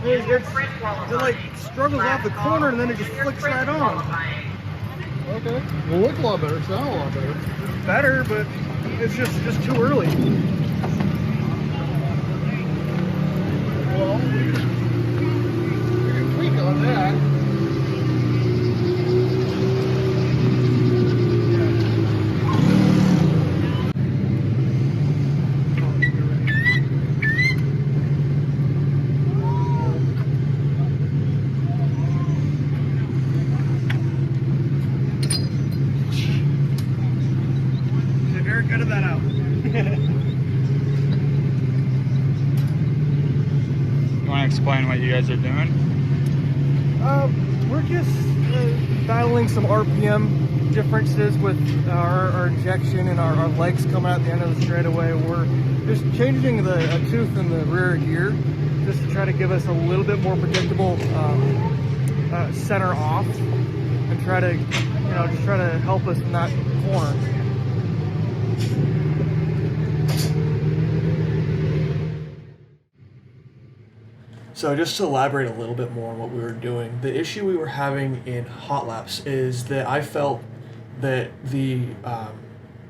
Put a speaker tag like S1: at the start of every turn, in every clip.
S1: It like struggles off the corner and then it just flicks right on.
S2: Okay. Will look a lot better, sound a lot better.
S1: Better, but it's just too early.
S2: Well, we can tweak on that.
S1: Erik, edit that out.
S3: You want to explain what you guys are doing?
S1: We're just dialing some RPM differences with our injection and our legs coming out the end of the straightaway. We're just changing a tooth in the rear gear just to try to give us a little bit more predictable center off and try to, just try to help us in that corner. So just to elaborate a little bit more on what we were doing, the issue we were having in hot laps is that I felt that the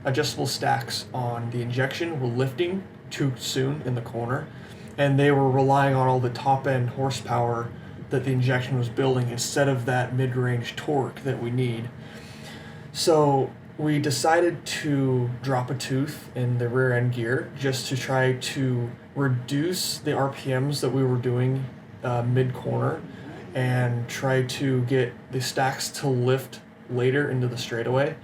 S1: adjustable stacks on the injection were lifting too soon in the corner, and they were relying on all the top end horsepower that the injection was building instead of that mid-range torque that we need. So we decided to drop a tooth in the rear end gear just to try to reduce the RPMs that we were doing mid-corner and try to get the stacks to lift later into the straightaway.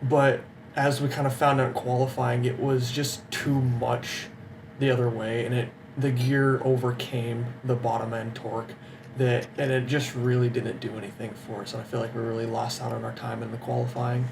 S1: But as we kind of found out in qualifying, it was just too much the other way, and the gear overcame the bottom end torque, and it just really didn't do anything for us, and I feel like we really lost out on our time in the qualifying.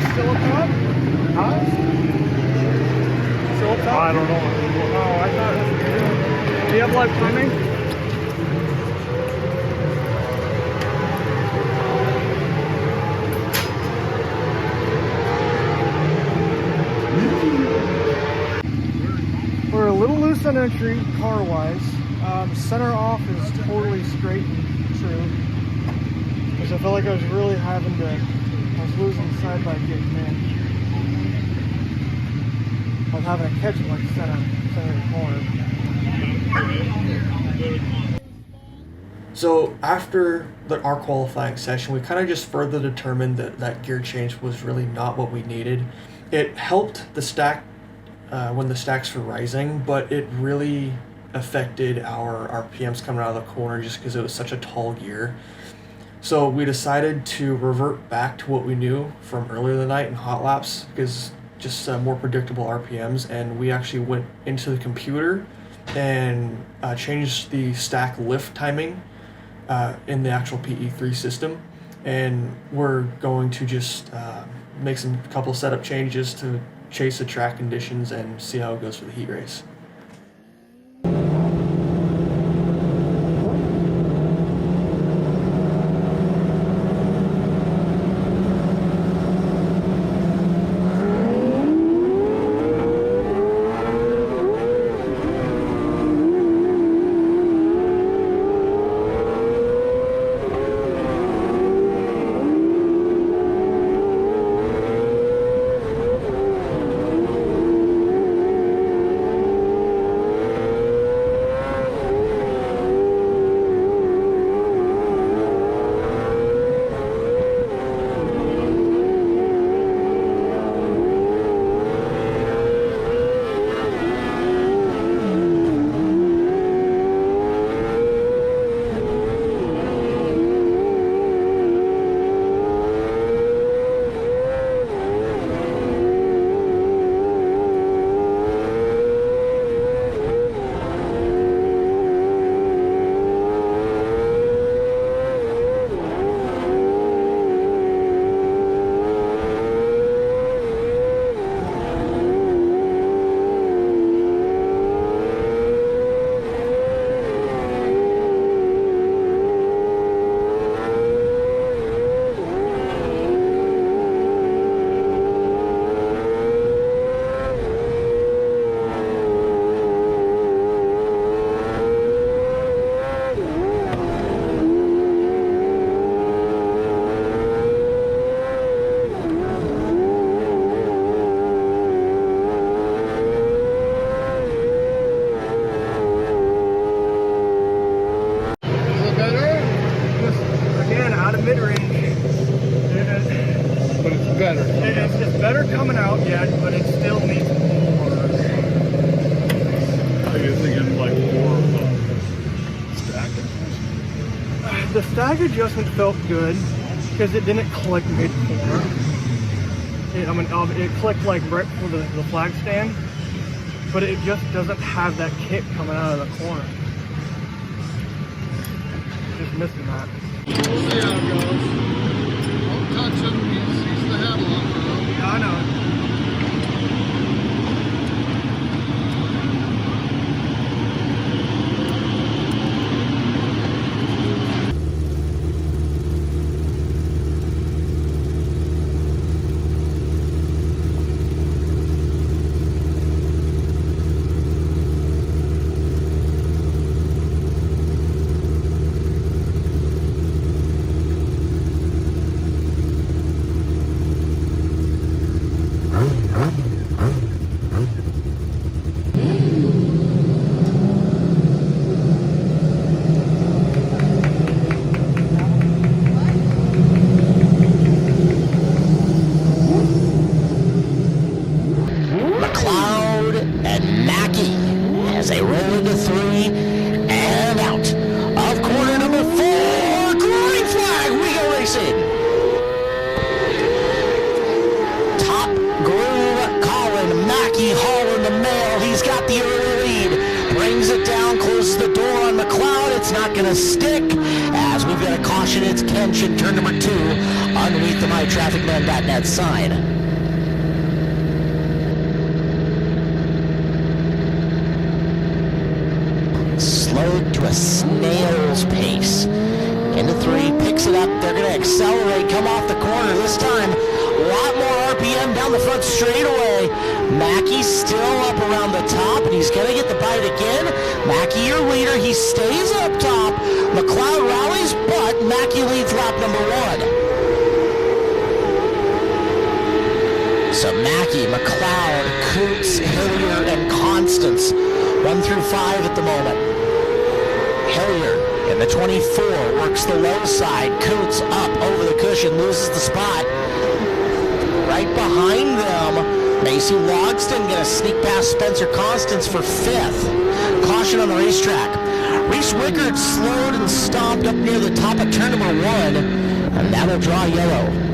S1: Still up top? Huh? Still up top?
S2: I don't know.
S1: Oh, I thought. Do you have live timing? We're a little loose on entry, car-wise. Center off is totally straight and true. Because I felt like I was really having to. I was losing side by getting in. I was having to catch it like center of the corner. So after our qualifying session, we kind of just further determined that gear change was really not what we needed. It helped the stack when the stacks were rising, but it really affected our RPMs coming out of the corner just because it was such a tall gear. So we decided to revert back to what we knew from earlier in the night in hot laps, because just more predictable RPMs, and we actually went into the computer and changed the stack lift timing in the actual PE3 system, and we're going to just make some couple setup changes to chase the track conditions and see how it goes for the heat race.
S2: It's better coming out yet, but it still needs more.
S4: I guess thinking like more of the stack.
S2: The stack adjustment felt good because it didn't click mid-corner. It clicked like right before the flag stand, but it just doesn't have that kick coming out of the corner. Just missing that.
S5: We'll see how it goes. Don't touch him. He's the headlock, bro.
S2: Yeah, I know.
S6: Colin Mackey hauling the mail. He's got the early lead. Brings it down, closes the door on McLeod. It's not going to stick as we've got a caution. It's Kenshin, turn number 2, underneath the mytrafficman.net sign. Slowed to a snail's pace. Into 3, picks it up. They're going to accelerate, come off the corner this time. A lot more RPM down the front straightaway. Mackey's still up around the top, and he's going to get the bite again. Mackey, your leader, he stays up top. McLeod rallies, but Mackey leads lap number 1. So Mackey, McLeod, Coots, Hillier, and Constance, 1 through 5 at the moment. Hillier in the 24 works the low side. Coots up over the cushion, loses the spot. Right behind them, Macy Logston going to sneak past Spencer Constance for 5th. Caution on the racetrack. Reese Wickard slowed and stopped up near the top of turn number 1, and that'll draw yellow.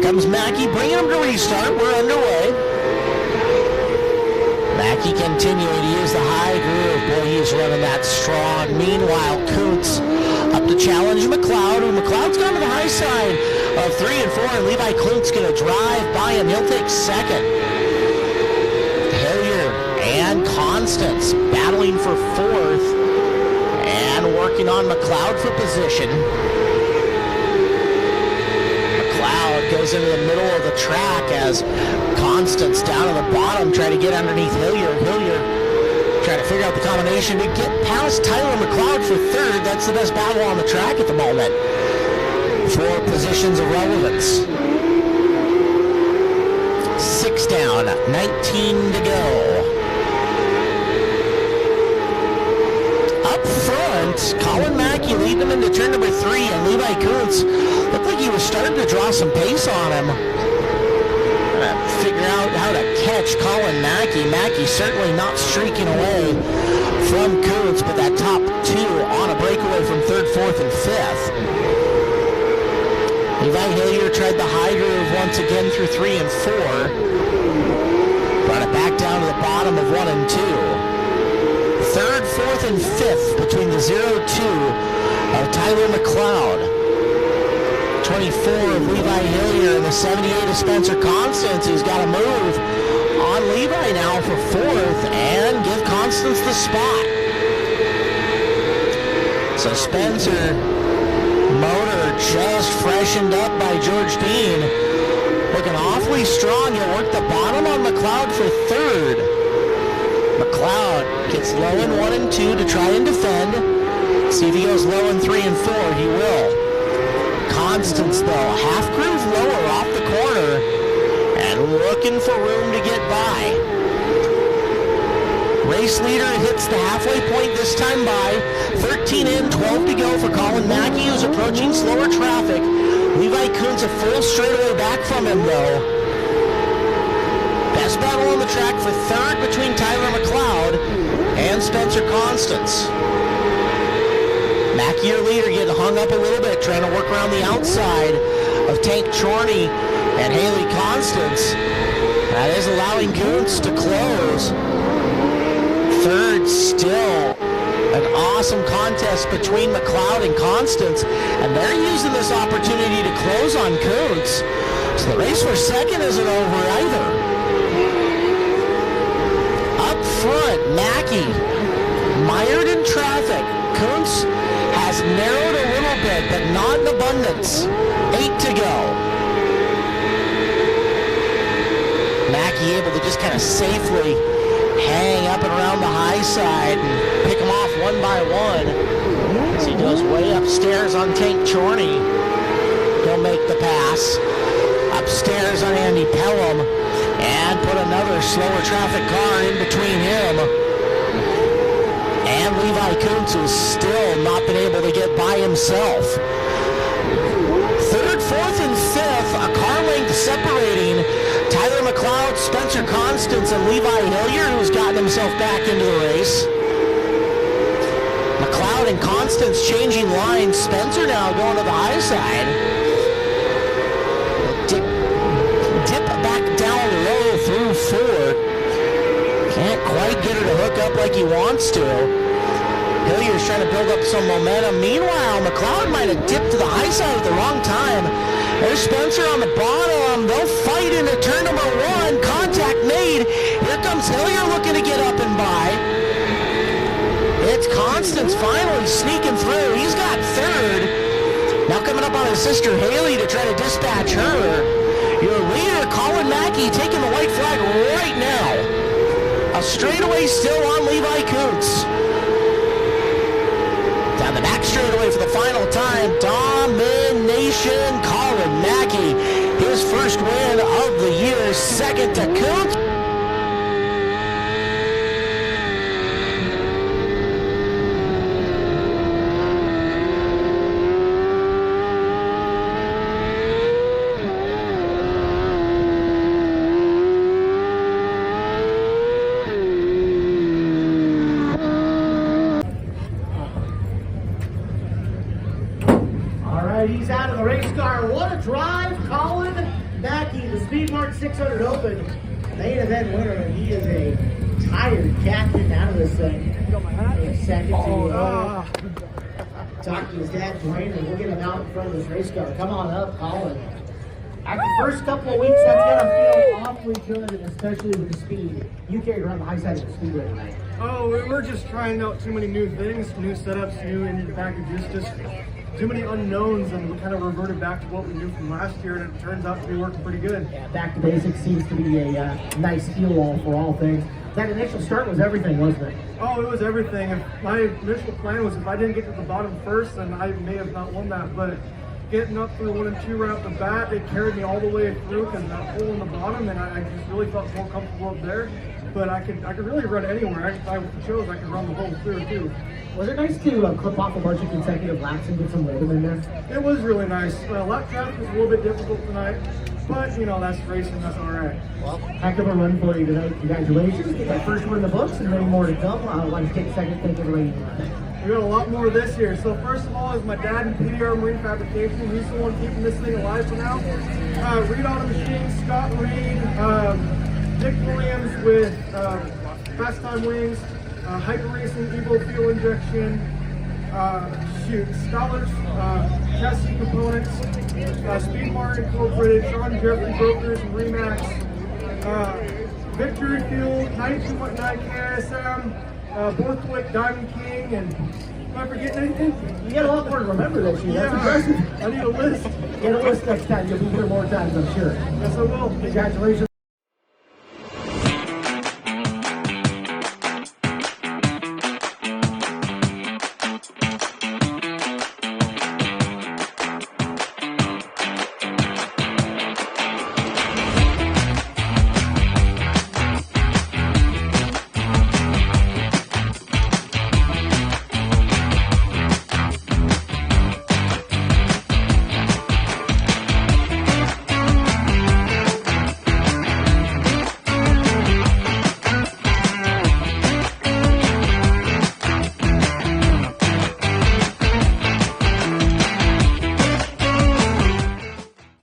S6: Comes Mackey, bringing him to restart. We're underway. Mackey continuing to use the high groove. Boy, he's running that strong. Meanwhile, Kuntz up to challenge McLeod. McLeod's gone to the high side of 3 and 4, and Levi Klunt's going to drive by him. He'll take second. Hillier and Constance battling for 4th and working on McLeod for position. Goes into the middle of the track as Constance down at the bottom trying to get underneath Hillier. Hillier trying to figure out the combination to get past Tyler McLeod for 3rd. That's the best battle on the track at the moment for positions of relevance. 6 down, 19 to go. Up front, Colin Mackey leading him into turn number 3, and Levi Kuntz looked like he was starting to draw some pace on him. Figure out how to catch Colin Mackey. Mackey certainly not streaking away from Kuntz, but that top 2 on a breakaway from 3rd, 4th, and 5th. Levi Hillier tried the high groove once again through 3 and 4. Brought it back down to the bottom of 1 and 2. 3rd, 4th, and 5th between the 0-2 of Tyler McLeod. 24 of Levi Hillier and the 78 of Spencer Constance, who's got a move on Levi now for 4th and give Constance the spot. So Spencer, motor just freshened up by George Dean. Looking awfully strong. He'll work the bottom on McLeod for 3rd. McLeod gets low in 1 and 2 to try and defend. See if he goes low in 3 and 4. He will. Constance, though, half groove lower off the corner and looking for room to get by. Race leader hits the halfway point this time by. 13 in, 12 to go for Colin Mackey, who's approaching slower traffic. Levi Kuntz a full straightaway back from him, though. Best battle on the track for 3rd between Tyler McLeod and Spencer Constance. Mackey, your leader, getting hung up a little bit, trying to work around the outside of Tank Chorney and Haley Constance. That is allowing Kuntz to close. 3rd, still an awesome contest between McLeod and Constance, and they're using this opportunity to close on Kuntz. So the race for 2nd isn't over either. Up front, Mackey, mired in traffic. Kuntz has narrowed a little bit, but not in abundance. 8 to go. Mackey able to just kind of safely hang up and around the high side and pick them off one by one. As he goes way upstairs on Tank Chorney. He'll make the pass. Upstairs on Andy Pelham and put another slower traffic car in between him and Levi Kuntz, who's still not been able to get by himself. 3rd, 4th, and 5th, a car length separating Tyler McLeod, Spencer Constance, and Levi Hillier, who's gotten himself back into the race. McLeod and Constance changing lines. Spencer now going to the high side. Dip back down low through 4. Can't quite get her to hook up like he wants to. Hillier's trying to build up some momentum. Meanwhile, McLeod might have dipped to the high side at the wrong time. There's Spencer on the bottom. They'll fight into turn number 1. Contact made. Here comes Hillier looking to get up and by. It's Constance finally sneaking through. He's got 3rd. Now coming up on his sister Haley to try to dispatch her. Your leader, Colin Mackey, taking the white flag right now. A straightaway still on Levi Kuntz. Down the back straightaway for the final time. Domination, Colin Mackey. His first win of the year. 2nd to Kuntz.
S7: right, he's out of the race car. What a drive, Colin Mackey, the Speedmart 600 Open main event winner, and he is a tired captain out of this thing. In a second to talk to his dad, Dwayne, and we'll get him out in front of this race car. Come on up, Colin. After the first couple of weeks, that's gonna feel awfully good, and especially with the speed. You carried around the high side of the Speedway tonight.
S2: Oh, we're just trying out too many new things, new setups, new engine packages, just too many unknowns, and we kind of reverted back to what we knew from last year, and it turns out to be working pretty good.
S7: Yeah, back to basics seems to be a nice feel all for all things. That initial start was everything, wasn't it?
S2: Oh, it was everything. If my initial plan was if I didn't get to the bottom first, then I may have not won that, but getting up through 1 and 2 right off the bat, it carried me all the way through because that hole in the bottom, and I just really felt more comfortable up there. But I could really run anywhere. If I chose, I could run the whole through too.
S7: Was it nice to clip off a bunch of consecutive laps and get some rhythm in there?
S2: It was really nice. Lap traffic was a little bit difficult tonight, but you know, that's racing, that's all right.
S7: Well, heck of a run for you tonight. Congratulations. Get that first one in the books and many more to come. Why don't you take a second, thank everybody.
S2: We got a lot more this year. So first of all is my dad in Pdr Marine Fabrication. He's the one keeping this thing alive for now. Reed Auto Machines, Scott Reed, Dick Williams with Fast Time Wings, Hyper Racing, EVO Fuel Injection, Stallard, Chassis Components, Speedmart Incorporated, Sean Jeffrey Brokers, and ReMax, Victory Fuel, 92.9 KISM, Borthwick Diamond King, and am I forgetting anything?
S7: You got a lot more to remember this year. That's
S2: Yeah,
S7: impressive.
S2: I need a list.
S7: Get a list next time. You'll be here more times, I'm sure.
S2: Yes, I will.
S7: Congratulations.